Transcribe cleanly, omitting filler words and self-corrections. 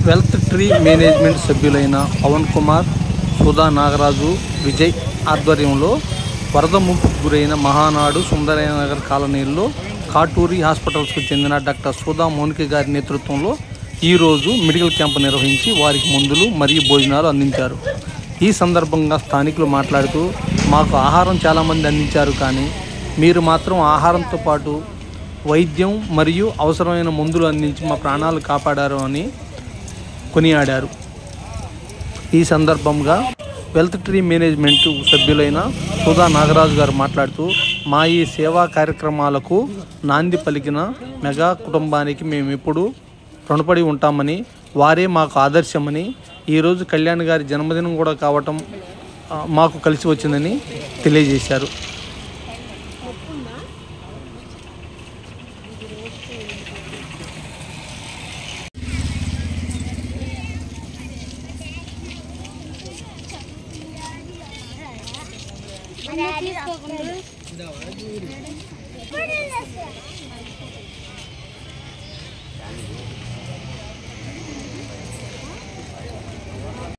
Wealth tree management సభ్యులైన పవన్ కుమార్, సుధా నాగరాజు, విజయ్ ఆధ్వర్యంలో వరద ముంపుకు గురైన మహానాడు సుందరనగర్ కాలనీల్లో కాటూరి హాస్పిటల్స్కు చెందిన డాక్టర్ సుధా మౌనిక గారి నేతృత్వంలో ఈరోజు మెడికల్ క్యాంపు నిర్వహించి వారికి మందులు మరియు భోజనాలు అందించారు. ఈ సందర్భంగా స్థానికులు మాట్లాడుతూ, మాకు ఆహారం చాలామంది అందించారు, కానీ మీరు మాత్రం ఆహారంతో పాటు వైద్యం మరియు అవసరమైన మందులు అందించి మా ప్రాణాలు కాపాడారు అని కొనియాడారు. ఈ సందర్భంగా వెల్త్ ట్రీ మేనేజ్మెంట్ సభ్యులైన సుధా నాగరాజు గారు మాట్లాడుతూ, మా ఈ సేవా కార్యక్రమాలకు నాంది పలికిన మెగా కుటుంబానికి మేము ఎప్పుడూ రుణపడి ఉంటామని, వారే మాకు ఆదర్శమని, ఈరోజు కళ్యాణ్ గారి జన్మదినం కూడా కావటం మాకు కలిసి వచ్చిందని తెలియజేశారు.